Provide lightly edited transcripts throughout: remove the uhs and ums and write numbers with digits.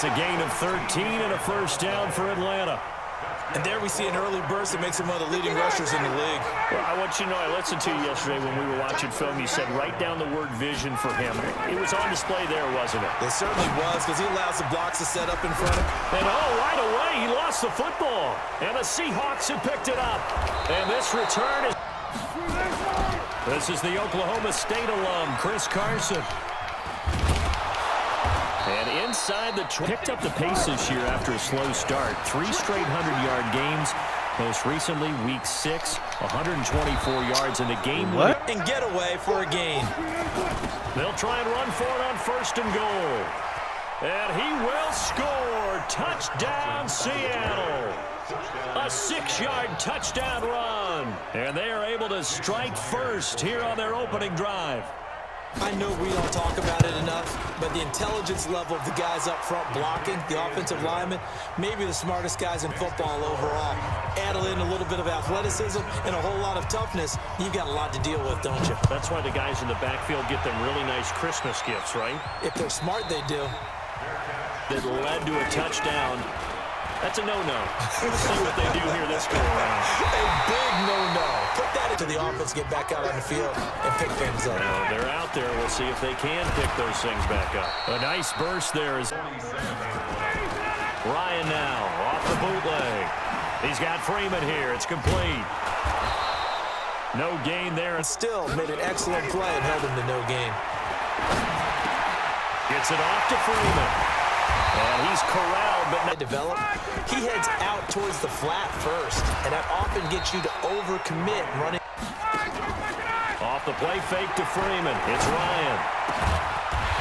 That's a gain of 13 and a first down for Atlanta. And there we see an early burst that makes him one of the leading rushers in the league. Well, I want you to know, I listened to you yesterday when we were watching film. You said write down the word vision for him. It was on display there, wasn't it? It certainly was, because he allows the blocks to set up in front of him. And right away, he lost the football. And the Seahawks have picked it up. And this return is... This is the Oklahoma State alum, Chris Carson. And inside the... Picked up the pace this year after a slow start. 3 straight 100-yard games. Most recently, week 6, 124 yards in the game. What? And get away for a gain. They'll try and run for it on 1st and goal. And he will score. Touchdown, Seattle. A 6-yard touchdown run. And they are able to strike first here on their opening drive. I know we don't talk about it enough, but the intelligence level of the guys up front blocking, the offensive linemen, maybe the smartest guys in football overall. Add in a little bit of athleticism and a whole lot of toughness, you've got a lot to deal with, don't you? That's why the guys in the backfield get them really nice Christmas gifts, right? If they're smart, they do. That led to a touchdown. That's a no-no. We'll see what they do here this go around. A big no-no. Put that into the offense, get back out on the field, and pick things up. Now, they're out there. We'll see if they can pick those things back up. A nice burst there is Ryan now off the bootleg. He's got Freeman here. It's complete. No gain there. And still made an excellent play and held him to no gain. Gets it off to Freeman. And he's corralled, but not develop. He heads out towards the flat first, and that often gets you to overcommit running. Off the play fake to Freeman. It's Ryan.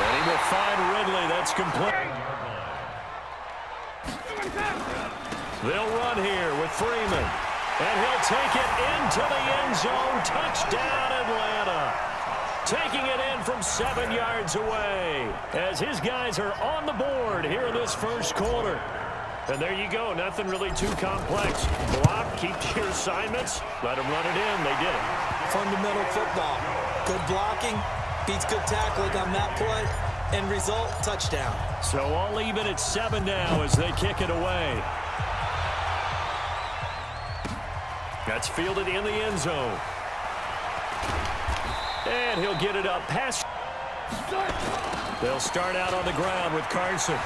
And he will find Ridley. That's complete. They'll run here with Freeman. And he'll take it into the end zone. Touchdown, Atlanta. Taking it in from 7 yards away as his guys are on the board here in this first quarter. And there you go. Nothing really too complex. Block, keep your assignments, let them run it in. They did it. Fundamental football. Good blocking, beats good tackling on that play, and result, touchdown. So all even at 7 now as they kick it away. That's fielded in the end zone. And he'll get it up past. They'll start out on the ground with Carson.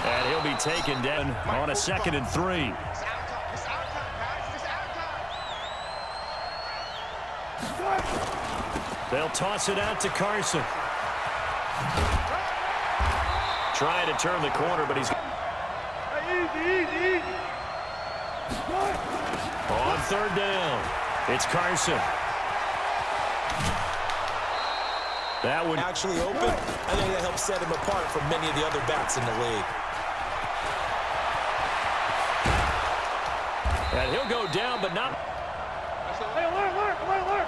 And he'll be taken down on a 2nd and 3. They'll toss it out to Carson. Trying to turn the corner, but he's... On 3rd down, it's Carson. That would actually open. I think that helps set him apart from many of the other backs in the league. And he'll go down, but not. Hey, alert.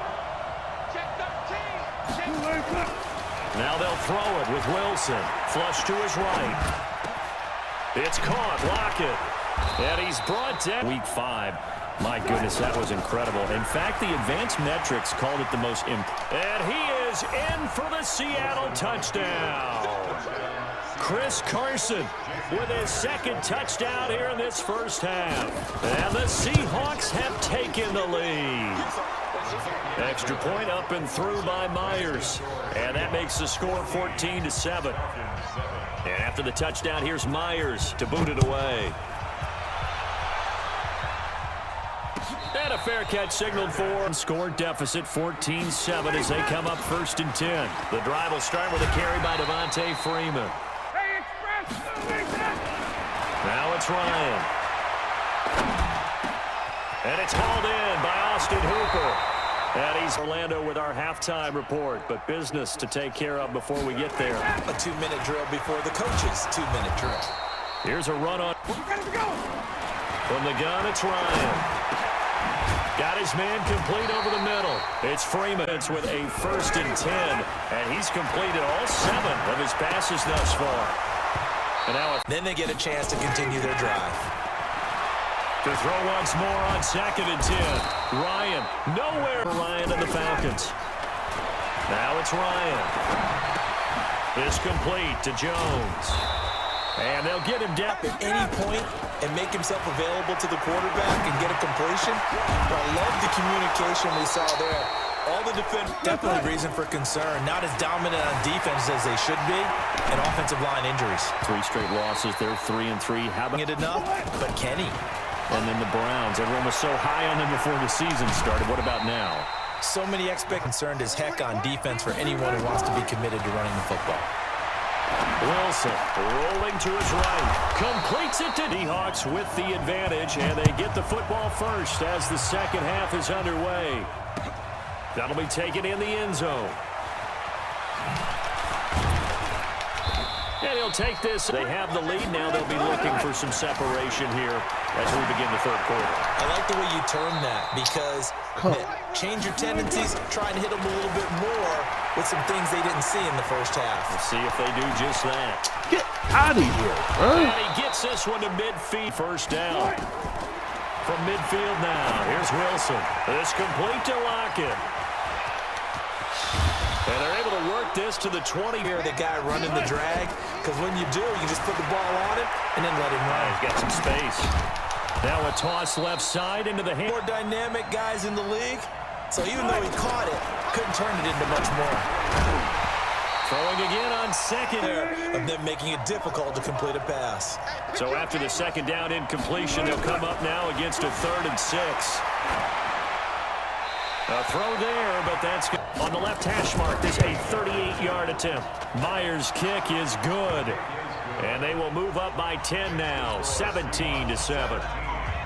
Check 13. Now they'll throw it with Wilson. Flush to his right. It's caught. Block it. And he's brought down. Week 5. My goodness, that was incredible. In fact, the advanced metrics called it the most And he is in for the Seattle touchdown. Chris Carson with his 2nd touchdown here in this first half. And the Seahawks have taken the lead. Extra point up and through by Myers. And that makes the score 14-7. And after the touchdown, here's Myers to boot it away. And a fair catch signaled for. Score deficit 14-7 as they come up 1st and 10. The drive will start with a carry by Devontae Freeman. Now it's Ryan. And it's hauled in by Austin Hooper. And he's Orlando with our halftime report, but business to take care of before we get there. A 2-minute drill before the coach's 2-minute drill. Here's a run on. From the gun, it's Ryan. Got his man complete over the middle. It's Freeman. It's with a 1st and 10. And he's completed all 7 of his passes thus far. And now then they get a chance to continue their drive. To throw once more on 2nd and 10. Ryan. Nowhere for Ryan and the Falcons. Now it's Ryan. This complete to Jones. And they'll get him down. At any point and make himself available to the quarterback and get a completion. I love the communication we saw there. All the defense, definitely reason for concern. Not as dominant on defense as they should be, and offensive line injuries. 3 straight losses. They're 3-3. How about It enough, but can he? And then the Browns. Everyone was so high on them before the season started. What about now? So many concerned as heck on defense for anyone who wants to be committed to running the football. Wilson rolling to his right. Completes it to Seahawks with the advantage, and they get the football first as the second half is underway. That'll be taken in the end zone. And he'll take this. They have the lead. Now they'll be looking for some separation here as we begin the third quarter. I like the way you term that because change your tendencies, try and hit them a little bit more with some things they didn't see in the first half. Let's see if they do just that. Get out of here, bro. And he gets this one to midfield. First down. From midfield now. Here's Wilson. This complete to Lockett. And they're able to work this to the 20. Here, the guy running the drag, because when you do, you just put the ball on him and then let him run. He's got some space. Now a toss left side into the hand. More dynamic guys in the league, so even though he caught it, couldn't turn it into much more. Throwing again on second. There of them making it difficult to complete a pass. So after the second down incompletion, they'll come up now against a 3rd and 6. A throw there, but that's good. On the left hash mark, this a 38-yard attempt. Myers' kick is good. And they will move up by 10 now, 17-7.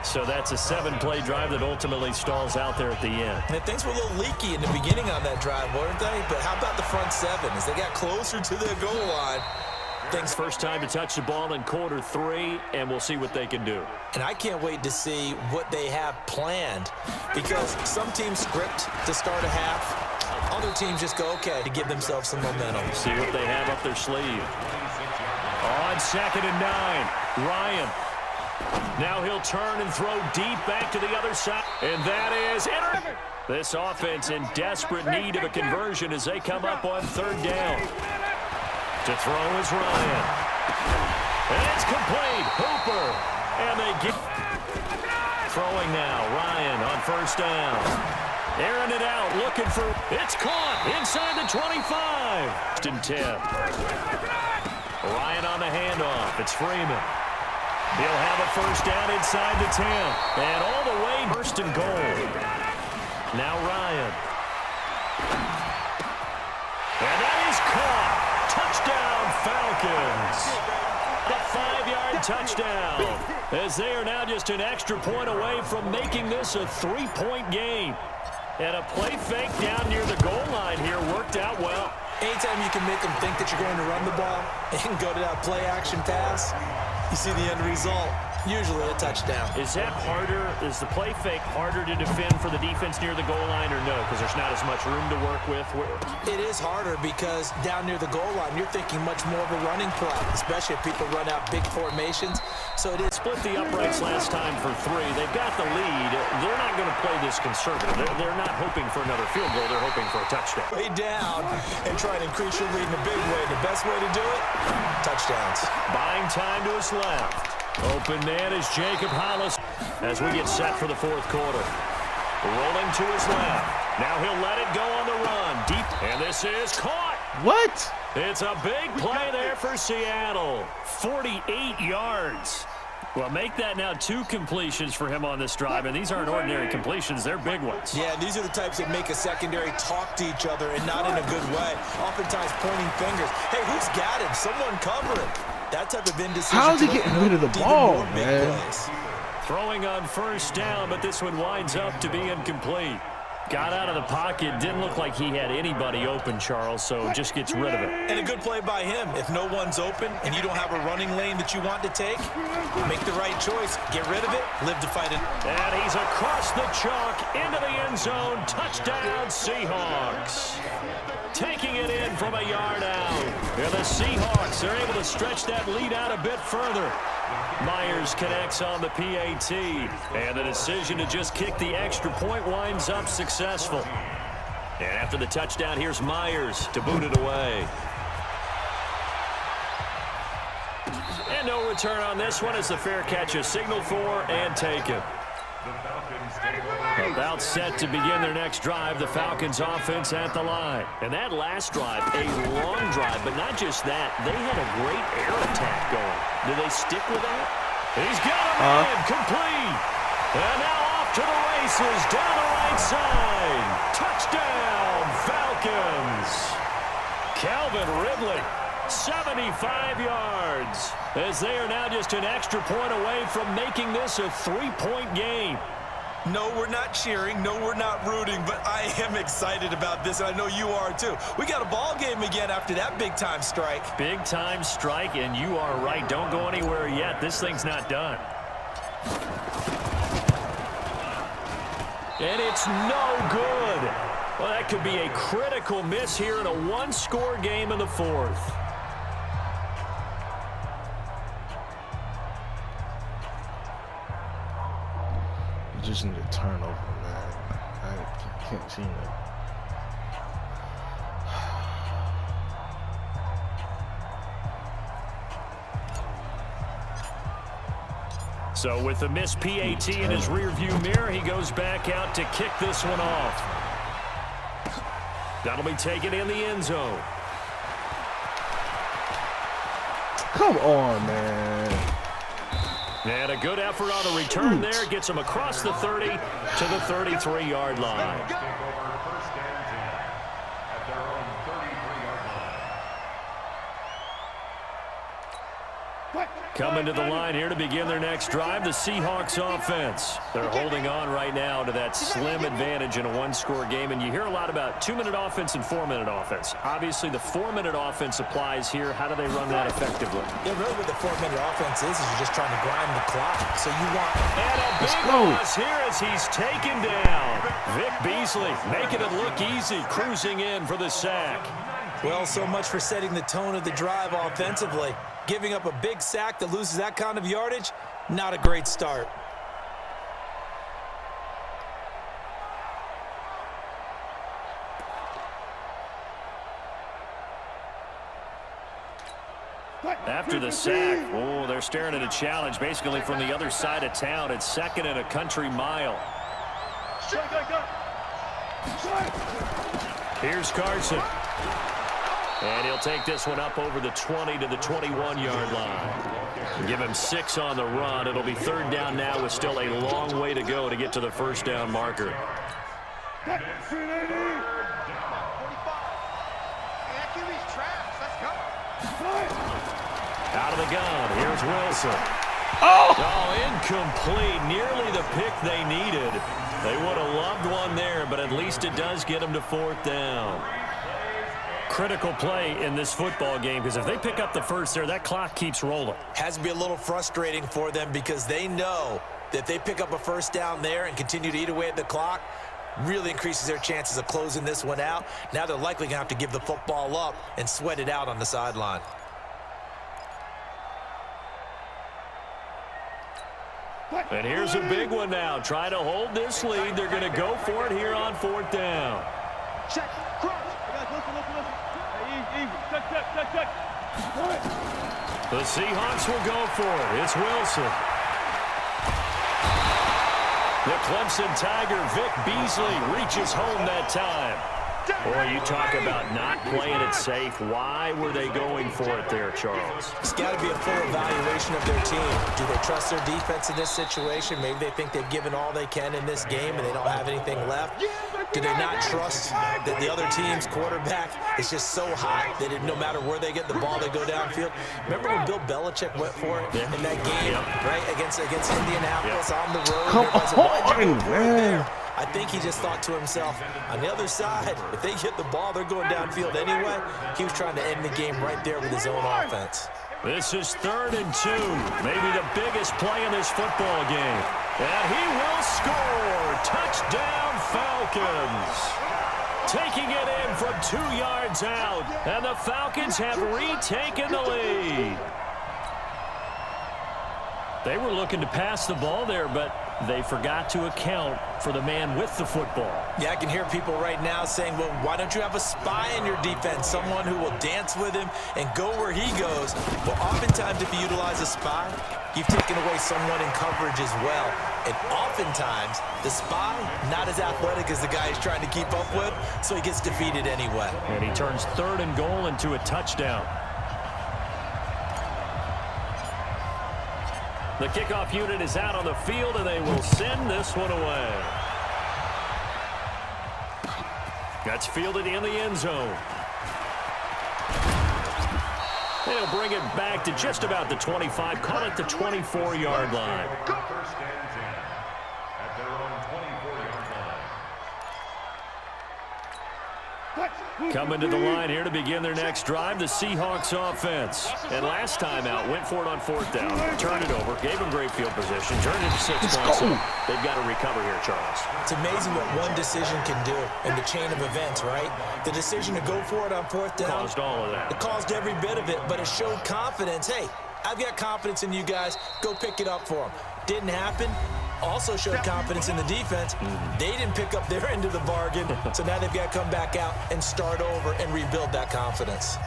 So that's a 7-play drive that ultimately stalls out there at the end. And things were a little leaky in the beginning on that drive, weren't they? But how about the front 7? As they got closer to the goal line, things first time to touch the ball in quarter 3, and we'll see what they can do. And I can't wait to see what they have planned, because some teams script to start a half. Other teams just go, okay, to give themselves some momentum. See what they have up their sleeve. On 2nd and 9, Ryan. Now he'll turn and throw deep back to the other side. And that is it. This offense in desperate need of a conversion as they come up on 3rd down. To throw is Ryan. And it's complete. Hooper. And they get throwing now. Ryan on 1st down. Airing it out. Looking for. It's caught inside the 25. 10. Ryan on the handoff. It's Freeman. He'll have a 1st down inside the 10. And all the way 1st and goal. Now Ryan. And that is caught. Touchdown, Falcons. A 5-yard touchdown. As they are now just an extra point away from making this a 3-point game. And a play fake down near the goal line here worked out well. Anytime you can make them think that you're going to run the ball and go to that play-action pass, you see the end result, usually a touchdown. Is that harder? Is the play fake harder to defend for the defense near the goal line or no? Because there's not as much room to work with. It is harder because down near the goal line, you're thinking much more of a running play, especially if people run out big formations. So it is. Split the uprights last time for 3. They've got the lead. They're not going to play this conservative. They're not hoping for another field goal. They're hoping for a touchdown. Way down and try and increase your lead in a big way. The best way to do it, touchdowns. Buying time to his left. Open man is Jacob Hollis as we get set for the 4th quarter. Rolling to his left. Now he'll let it go on the run. Deep. And this is caught. What? It's a big play there for Seattle. 48 yards. Well, make that now 2 completions for him on this drive, and these aren't ordinary completions. They're big ones. Yeah, these are the types that make a secondary talk to each other and not in a good way. Oftentimes pointing fingers. Hey, who's got him? Someone cover him. That type of indecision. How's he getting rid of the ball, man? Throwing on 1st down, but this one winds up to be incomplete. Got out of the pocket. Didn't look like he had anybody open, Charles, so just gets rid of it. And a good play by him. If no one's open and you don't have a running lane that you want to take, make the right choice. Get rid of it. Live to fight it. And he's across the chalk into the end zone. Touchdown, Seahawks. Taking it in from a yard out. And the Seahawks are able to stretch that lead out a bit further. Myers connects on the PAT, and the decision to just kick the extra point winds up successful. And after the touchdown, here's Myers to boot it away. And no return on this one as the fair catch is signaled for and taken. About set to begin their next drive, the Falcons offense at the line. And that last drive, a long drive, but not just that. They had a great air attack going. Do they stick with that? He's got a man complete. And now off to the races down the right side. Touchdown, Falcons. Calvin Ridley, 75 yards, as they are now just an extra point away from making this a 3-point game. No, we're not cheering. No, we're not rooting, but I am excited about this, and I know you are too. We got a ball game again after that big-time strike. Big-time strike, and you are right. Don't go anywhere yet. This thing's not done. And it's no good. Well, that could be a critical miss here in a one-score game in the fourth. Just need a turnover, man. I can't see that. So with the missed PAT in his rearview mirror, he goes back out to kick this one off. That'll be taken in the end zone. Come on, man. And a good effort on the return there. Gets him across the 30 to the 33-yard line. Coming to the line here to begin their next drive, the Seahawks offense. They're holding on right now to that slim advantage in a one-score game, and you hear a lot about 2-minute offense and 4-minute offense. Obviously, the 4-minute offense applies here. How do they run that effectively? Yeah, really what the 4-minute offense is you're just trying to grind the clock. So you want... And a big loss here as he's taken down. Vic Beasley making it look easy, cruising in for the sack. Well, so much for setting the tone of the drive offensively. Giving up a big sack that loses that kind of yardage, not a great start. After the sack, oh, they're staring at a challenge basically from the other side of town. It's 2nd and a country mile. Here's Carson. And he'll take this one up over the 20 to the 21-yard line. Give him 6 on the run. It'll be 3rd down now with still a long way to go to get to the 1st down marker. Out of the gun. Here's Wilson. Oh, incomplete. Nearly the pick they needed. They would have loved one there, but at least it does get them to 4th down. Critical play in this football game, because if they pick up the first there, that clock keeps rolling. Has to be a little frustrating for them because they know that if they pick up a 1st down there and continue to eat away at the clock, really increases their chances of closing this one out. Now they're likely going to have to give the football up and sweat it out on the sideline. And here's a big one now. Try to hold this lead. They're going to go for it here on 4th down. Check, cross. Listen. Hey, easy. Check. The Seahawks will go for it. It's Wilson. The Clemson Tiger, Vic Beasley, reaches home that time. Boy, you talk about not playing it safe. Why were they going for it there, Charles? It's got to be a full evaluation of their team. Do they trust their defense in this situation? Maybe they think they've given all they can in this game and they don't have anything left. Do they not trust that the other team's quarterback is just so hot that no matter where they get the ball, they go downfield? Remember when Bill Belichick went for it in that game, right, against Indianapolis on the road? Come on, man. I think he just thought to himself, on the other side, if they get the ball, they're going downfield anyway. He was trying to end the game right there with his own offense. This is 3rd and 2, maybe the biggest play in this football game. And he will score. Touchdown, Falcons. Taking it in from 2 yards out, and the Falcons have retaken the lead. They were looking to pass the ball there, but they forgot to account for the man with the football. Yeah, I can hear people right now saying, well, why don't you have a spy in your defense, someone who will dance with him and go where he goes? Well, oftentimes if you utilize a spy, you've taken away someone in coverage as well. And oftentimes, the spy, not as athletic as the guy he's trying to keep up with, so he gets defeated anyway. And he turns 3rd and goal into a touchdown. The kickoff unit is out on the field, and they will send this one away. That's fielded in the end zone. They'll bring it back to just about the 25, call it the 24-yard line. First and 10 at their own 24-yard line. Coming to the line here to begin their next drive, the Seahawks offense. And last time out, went for it on 4th down, turned it over, gave them great field position, turned it to 6 points. They've got to recover here, Charles. It's amazing what one decision can do in the chain of events, right? The decision to go for it on 4th down. Caused all of that. It caused every bit of it, but it showed confidence. Hey, I've got confidence in you guys. Go pick it up for them. Didn't happen. Also showed confidence in the defense. They didn't pick up their end of the bargain, so now they've got to come back out and start over and rebuild that confidence.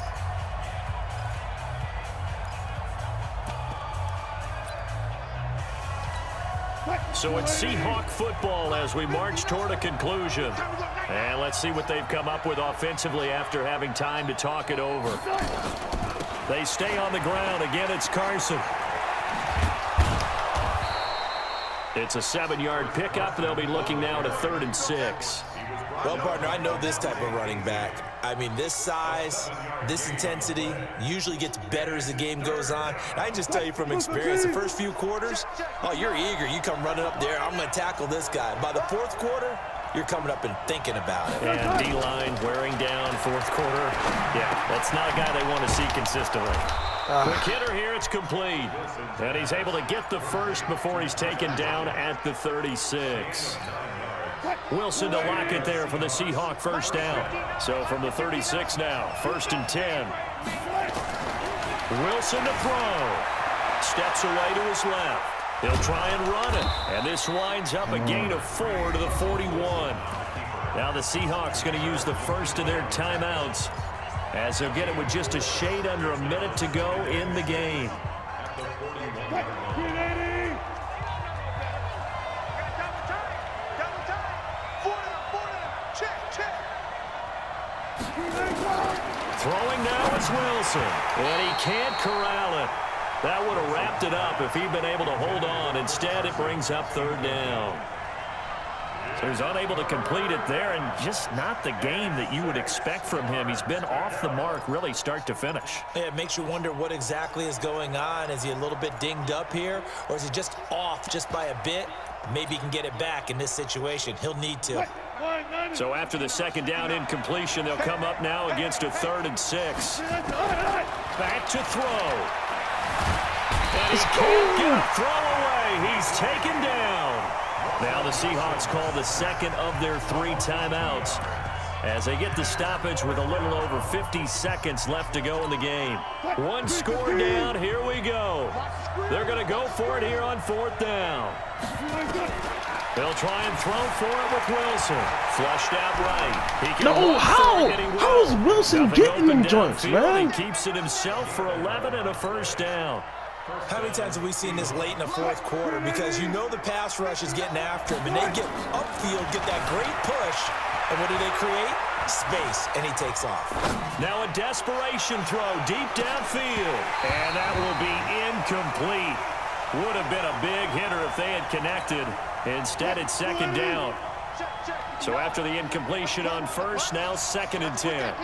So it's Seahawk football as we march toward a conclusion. And let's see what they've come up with offensively after having time to talk it over. They stay on the ground. Again, it's Carson. It's a 7-yard pickup. They'll be looking now to 3rd and 6. Well, partner, I know this type of running back. I mean, this size, this intensity usually gets better as the game goes on. I can just tell you from experience, the first few quarters, oh, you're eager. You come running up there, I'm going to tackle this guy. By the 4th quarter, you're coming up and thinking about it. And D-line wearing down 4th quarter. Yeah, that's not a guy they want to see consistently. Quick hitter here, it's complete. And he's able to get the first before he's taken down at the 36. Wilson to lock it there for the Seahawk first down. So from the 36 now, 1st and 10. Wilson to throw. Steps away to his left. He'll try and run it. And this winds up a gain of 4 to the 41. Now the Seahawks going to use the first of their timeouts as they'll get it with just a shade under a minute to go in the game. Throwing now is Wilson, and he can't corral it. That would have wrapped it up if he'd been able to hold on. Instead, it brings up 3rd down. So he's unable to complete it there, and just not the game that you would expect from him. He's been off the mark really start to finish. Yeah, it makes you wonder what exactly is going on. Is he a little bit dinged up here, or is he just off just by a bit? Maybe he can get it back in this situation. He'll need to. So after the 2nd down incompletion, they'll come up now against a 3rd and 6. Back to throw. And he can't get a throw away. He's taken down. Now the Seahawks call the 2nd of their 3 timeouts as they get the stoppage with a little over 50 seconds left to go in the game. 1 score down. Here we go. They're going to go for it here on 4th down. They'll try and throw for it with Wilson. Flushed out right. He can how is Wilson getting them joints, man? He keeps it himself for 11 and a 1st down. How many times have we seen this late in the 4th quarter? Because you know the pass rush is getting after him, and they get upfield, get that great push, and what do they create? Space, and he takes off. Now a desperation throw deep downfield, and that will be incomplete. Would have been a big hitter if they had connected. Instead, it's 2nd down. So after the incompletion on 1st, now 2nd and 10.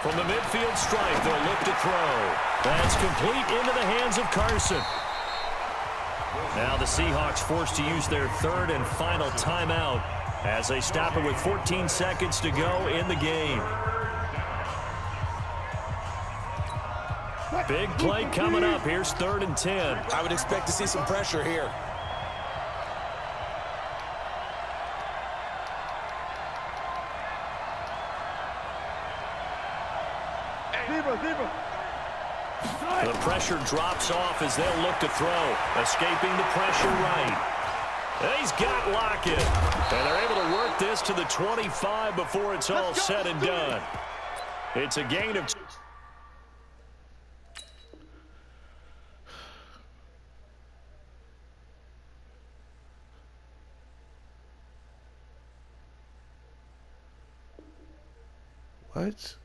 From the midfield stripe, they'll look to throw. That's complete into the hands of Carson. Now the Seahawks forced to use their 3rd and final timeout as they stop it with 14 seconds to go in the game. Big play coming up. Here's 3rd and 10. I would expect to see some pressure here. Zebra. The pressure drops off as they'll look to throw. Escaping the pressure right. He's got Lockett. And they're able to work this to the 25 before it's all said and done. It's a gain of 2. What?